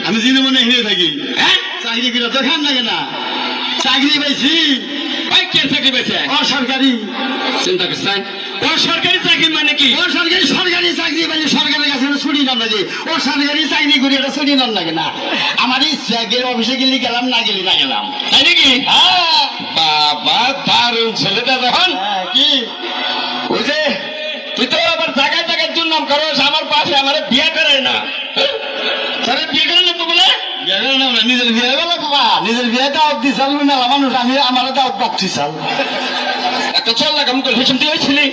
আমি জিনে মনে হিরে থাকি। হ্যাঁ, চাকরি করে তো খান লাগে না। চাকরি পাইছি। ভাই কে চাকরি পেয়েছে? অসরকারি। চিন্তা করছেন অসরকারি চাকরি মানে কি? অসরকারি সরকারি চাকরি পাইছি, সরকারের কাছে ছুটি নাম লাগে। ও সরকারি চাকরি করে এটা ছুটি নাম লাগে না। আমার ইচ্ছা গেলে অফিসে গেলে গেলাম, না গেলে না গেলাম। তাই নাকি? হ্যাঁ। বাবা দারুণ ছেলেটা যখন কি ওই যে তুই তো আবার জায়গায় জায়গায় দুর্নাম করস, আমার পাশে আমার বিয়ে করায় না। তাহলে বিয়ে করে না তো বলে নিজের বিয়ে গেল বাবা, নিজের বিয়ে দাওয়াত দিছাল মেলা মানুষ, আমি আমার দাওয়াত পাচ্ছিসাল। একটা চল লাগাম করে হেসম তুই হয়েছিলি।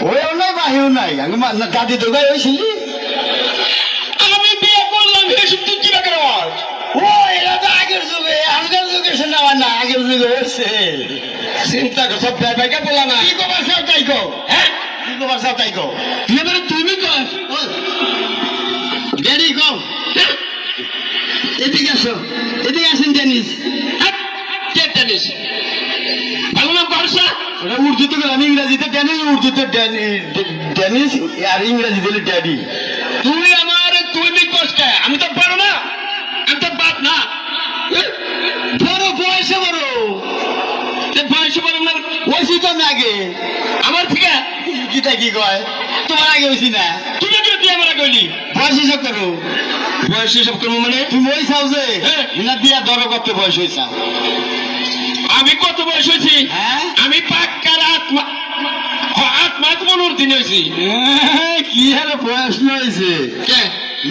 ওইও নাই বাহিও নাই, আমি দাদি দোকাই হয়েছিলি। আমি বিয়ে করলাম হেসম তুই কি করে? ও এরা তো আগের যুগে, আগের যুগে শোনা না, আগের যুগে হচ্ছে। চিন্তা কর সব ভাইকে বলা না। কি কবার চাও তাই কো। হ্যাঁ কি কবার চাও তাই কো। তুই এবারে তুমি কর ড্যাডি কো। এদিকে আসো, এদিকে আসেন টেনিস। কে টেনিস? ভালো নাম করছা? ওটা উর্দুতে গেলাম, ইংরেজিতে টেনিস, উর্দুতে টেনিস আর ইংরেজিতে ড্যাডি। তুই আমার তুমি কষ্ট, আমি তো পারো না, আমি তো বাপ না। বড় বয়সে বড়, বয়সে বড় না হয়েছি তো আমি আগে। আমার থেকে কিটা কি কয়, তোমার আগে হয়েছি না। তুমি কি তুই আমার গলি বয়স হিসাব করো। বয়স হিসাব করবো মানে? তুমি ওই চাও যে হ্যাঁ। না দিয়া ধরো কত বয়স হয়েছা। আমি কত বয়স হয়েছি? হ্যাঁ, আমি পাক্কার 8 মাস 15 দিন হয়েছি। কি হারে বয়স হয়েছে। কে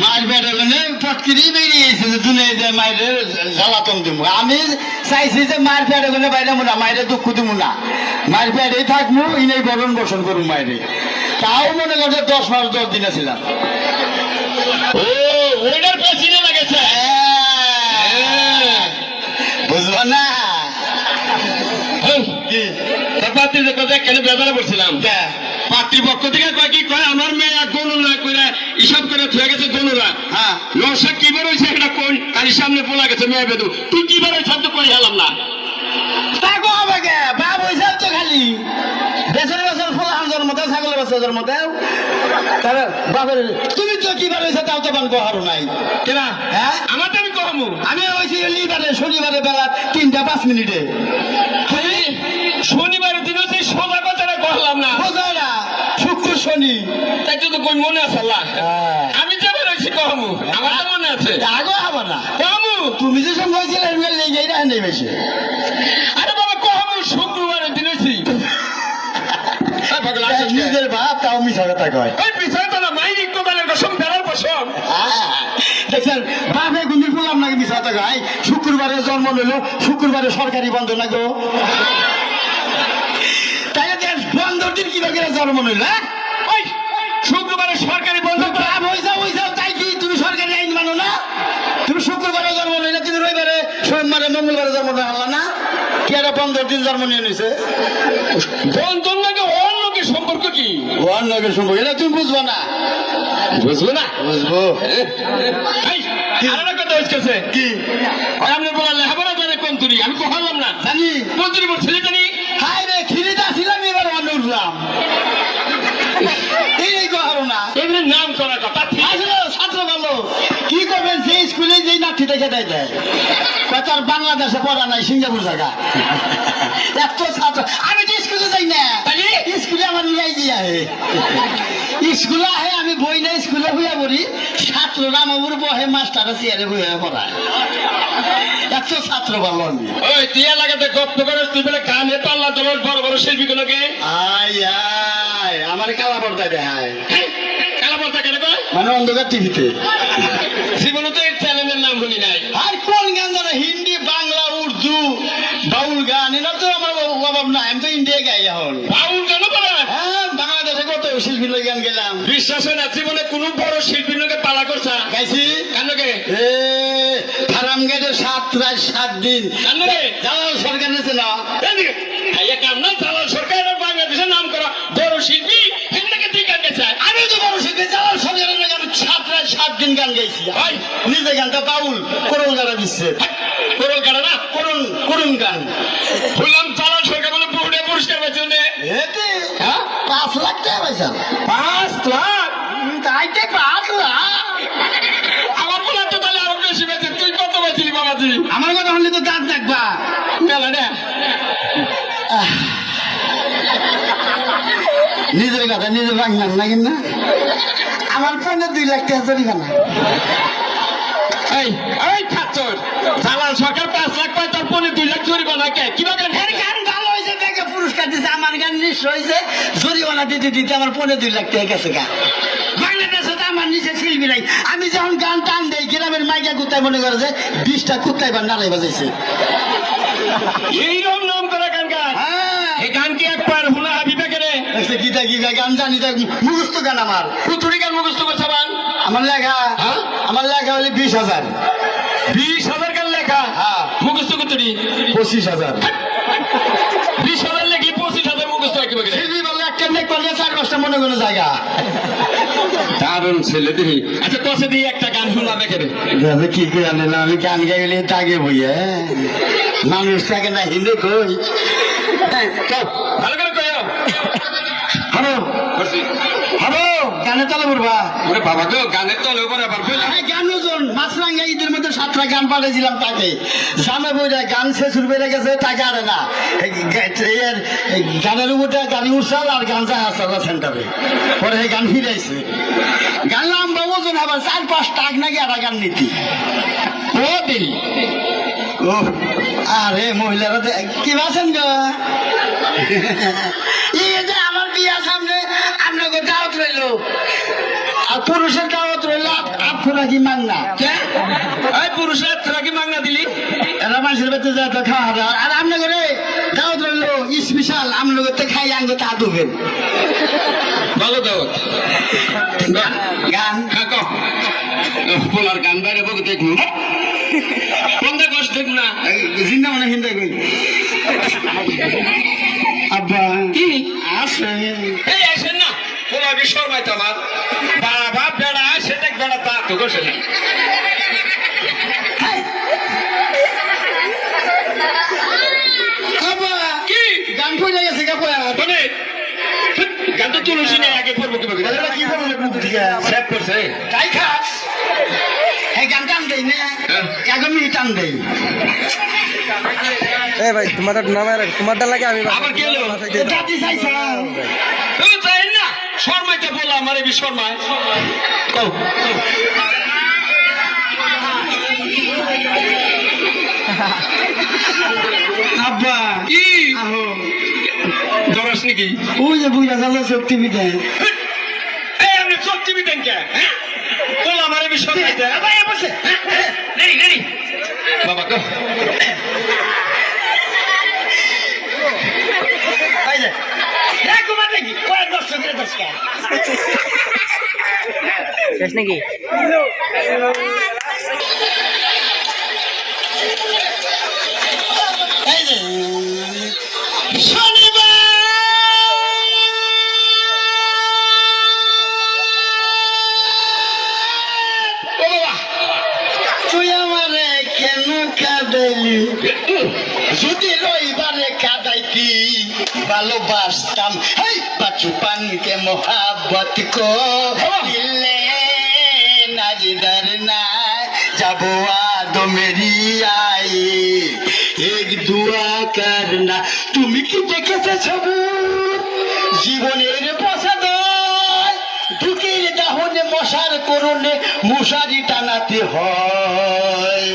মার বেড়ে গেলে পটকিরি বেরিয়েছে যে দুনিয়া যে মায়ের জ্বালাতন দিব। আমি চাইছি যে মার পেড়ে গেলে বাইরে না, মায়ের দুঃখ দিব না, মায়ের পেড়েই থাকবো, ইনেই বরণ বসন করুন মায়েরে। তাও মনে করছে 10 মাস 10 দিন ছিলাম। ও ওইটার পেছনে লাগেছে। বুঝবো না কি তারপর তুই যে কথা কেন বেজারে পড়ছিলাম, কে? পার্টির পক্ষ থেকে কয় কি কয় আমার মেয়ে গণনা করে হিসাব করে থয়ে গেছে গণনা। হ্যাঁ, নশা কি বার হয়েছে একটা কোন কালি সামনে বলা গেছে মেয়ে বেদু, তুই কি বার হয়েছে তো কই হেলাম না। তাকো হবে কে? বাপ হয়েছে তো খালি বেসর বেসর ফলান জন্ম দেও, ছাগলের বাচ্চা জন্ম দেও। তাহলে বাপের তুমি তো কি বার হয়েছে তাও তো বান কহারো নাই। কেনা হ্যাঁ, আমার তো আমি কমু আমি হয়েছি লিবারে শনিবারে বেলা 3টা 5 মিনিটে। শনিবারের দিন হচ্ছে সোজা কথাটা কহলাম না, বোঝায় না, শুক্র শনি। তাই তো কই মনে আছে আল্লাহ। আমি যে বার হয়েছি কমু, আমার তো মনে আছে আগে হবে না, কমু। তুমি যে সব হয়েছিলে এইটা নেই বেশি। আরে বাবা কমু শুক্রবারের দিন হয়েছি। নিজের বাপ তাও মিশা কথা কয়। ওই পিছনে তো না মাইনি কোদালের কসম ফেলার কসম। দেখছেন বাপে গুন্দির বললাম নাকি মিশা কথা কয়। শুক্রবারে জন্ম নিল, শুক্রবারে সরকারি বন্ধ না গো। তাইলে দেখ বন্ধর দিন কি করে জন্ম নিল? ওই শুক্রবারে সরকারি বন্ধ বাপ হয়ে যাও তাই কি তুমি সরকারি আইন মানো না? তুমি শুক্রবারে জন্ম নিলে, তুমি রবিবারে সোমবারে মঙ্গলবারে জন্ম নেওয়া না? কি একটা 15 দিন জন্ম নিয়ে নিছে। বন্ধন নাকি অন্য কি সম্পর্ক কি? অন্যকে সম্পর্ক এটা তুমি বুঝবো না। বুঝবো না? বুঝবো আরেকটা কথা হচ্ছে কি? আপনি বললেন লেখাপড়া জানে কোন তুরি, আমি কখলাম না জানি কোন তুরি বলছিলি জানি। হাই রে খিরিটা ছিলাম, এবার অন্য উঠলাম। এই কহারো না, এগুলো নাম করার কথা আসলে ছাত্র ভালো কি করবেন, যে স্কুলে যেই নাতি দেখে দেয় দেয় তার বাংলাদেশে পড়া নাই, সিঙ্গাপুর জায়গা। এত ছাত্র আমি তো স্কুলে যাই না, স্কুলে আমার নিয়ে দিয়ে আহে। স্কুলে আহে আমি বই না, স্কুলে হইয়া পড়ি, ছাত্ররা আমার বহে, মাস্টাররা চেয়ারে বইয়া পড়ায়। এত ছাত্র ভালো আমি। ওই টিয়া লাগাতে গপ্প করে তুই বলে গানে পাল্লা দোল বড় বড় শিল্পী গুলোকে আয় আয় আমার কালা পর্দায় দেখায়, কালা বলতে কেন কয়? মানে অন্ধকার টিভিতে। জীবনে তো এই চ্যানেলের নাম শুনি নাই। আর কোন গান জানে? হিন্দি, বাংলা, উর্দু, বাউল গান, এটা তো আমার অভাব নাই। আমি তো ইন্ডিয়া গাই এখন। বাউল কেন করে? হ্যাঁ, বাংলাদেশে কত শিল্পী লোক গান গেলাম। বিশ্বাস হয় না জীবনে কোন বড় শিল্পীর লোকে পালা করছে গাইছি কেনকে? এ ফার্ম গেটে 7 রাত 7 দিন কেনকে? জালাল সরকার নিয়েছে না? কাম না জালাল সরকার বাংলাদেশের নাম করা বড় শিল্পী এগুলোকে তুই গান গেছে। আমি তো বড় শিল্পী, জালাল সরকারের নাকি আমি 7 রাত 7 দিন গান গাইছি। ভাই নিজে গানটা বাউল করুন গানা দিচ্ছে, করল গান না করুন গান। বললাম জালাল সরকার বলে পুরুলিয়া পুরস্কার পেয়েছে। এতে হ্যাঁ 5 লাখ টাকা পাইছেন। 5 লাখ? তাইতে 5 লাখ আমার বলে মেলা না নিজের কথা নিজে ভাঙলাম না কিন্তু আমার ফোনে 2 লাখ টাকা জরিমানা। এই এই খাচ্চর চালান সরকার 5 লাখ পায় তার পরে 2 লাখ জরিমানা কে কিভাবে এর গান ভালো হয়েছে দেখে পুরস্কার দিচ্ছে, আমার গান নিঃস্ব হয়েছে, জরিমানা দিতে দিতে আমার পৌনে 2 লাখ টাকা গেছে গা। বাংলাদেশে তো আমার নিচে শিল্পী নাই, আমি যখন গান টান দেই গ্রামের মাইকা কুত্তায় মনে করে যে 20টা কুত্তায় বা নাড়াই বাজাইছে। এইরকম নাম করা গান গান এই গান কি একবার হুনা হাবিবে কেনে গীতা গীতা গান জানি তো মুখস্থ গান আমার। কুতুরি গান মুখস্থ করছে বান আমার লেখা হ্যাঁ? আমার লেখা হলে 20,000। 20,000 গান লেখা হ্যাঁ। মুখস্থ কুতুরি 25,000। 20,000 লেখি 25,000 মুখস্থ কিভাবে সিঁড়ি বলে একটা নেক পারলে 4-5টা মনে কোনো জায়গা। দারুণ ছেলে দেখি আচ্ছা তোসে দিয়ে একটা গান শোনাবে কেনে দাদা কি করে আনলাম আমি গান গাইলে তাগে বইয়ে মানুষ থাকে না হিন্দে কই ভালো করে কইও হ্যালো করছি হ্যালো গানে তালে বলবা ওরে বাবা গো গানের তলে উপরে আবার কইলা গান ওজন মাছরাঙ্গা ঈদের মধ্যে 7টা গান পাঠিয়েছিলাম তাকে জামে বইটা গান শেষ বেড়ে গেছে তাকে আরে না গানের উপরটা গাড়ি উঠছাল আর গান যায় আসল সেন্টারে পরে গান ফিরাইছে গান লম্বা ওজন আবার 4-5 টাক নাকি একটা গান নীতি ও দেই ও আরে মহিলারা কি আছেন গো এই যে আমার বিয়া সামনে আপনাকে দাওয়াত রইলো আর পুরুষের দাওয়াত রইলো আপনারা কি মাংনা এই পুরুষের তোরা কি মাগনা দিলি এরা মানুষের বাড়িতে যায় তো খাওয়া দাওয়া আর আপনার ঘরে দাওয়াত রইলো স্পেশাল আপনার করতে খাই আঙ্গে তা দেবেন ভালো দাও গান কাকো পোলার গান বাইরে বকে দেখনু কোনটা কষ্ট দেখ না জিন্দা মনে হিন্দা কই আব্বা কি আসে এই আসেন না পোলা বিশ্বর মাইতো আমার বাবা বেড়া আসে দেখ বেড়া তা তো করছে না আব্বা কি গান পড়ে গেছে কে পড়া মানে গান তো তুলসী নেই আগে পড়বো কিভাবে বলে কি করব না ঠিক আছে সেভ করছে তাই খাস এই গান টান দেই না একদমই টান দেই এ ভাই তোমাদের নামে তোমারটা লাগে আমি আবার কি হলো? দাদি চাইছ ও তাই না শর্মাইতে বলা আমার এই শর্মায় কও আব্বা কি আহো দরস নাকি ওই যে বুঝা গেল শক্তি বিদে এই আপনি সব টিভি দেন কে বল আমার এই শর্মাইতে ভাই বসে নেই নেই বাবা কো এই যে কুমার দেখি কয়েক দর্শকের দর্শক শেষ নাকি এই যে শনিবার ও বাবা তুই আমারে কেন কাঁদাইলি যদি রবিবারে কাঁদাইতি ভালোবাসতাম হেই বাচুপানকে মোহাব্বত কো দিলে নাজিদার না যাবো আদো মেরি আই এক দুয়া করনা তুমি কি দেখেছো ছবি জীবনের প্রসাদ ঢুকির দাহনে মশার করণে মশারি টানাতে হয়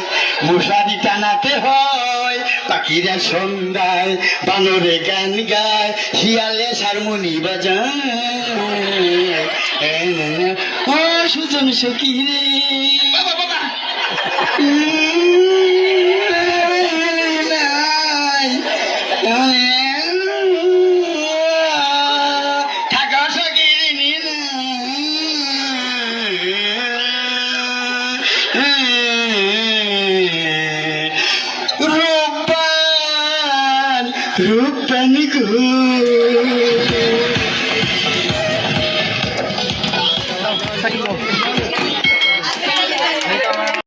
মশারি টানাতে হয় পাখিরা সন্ধ্যায় বানরে গান গায় শিয়ালে হারমোনি বাজায় ও সুজন সখী রে বাবা বাবা থাকা সখী রূপান রূপানি গো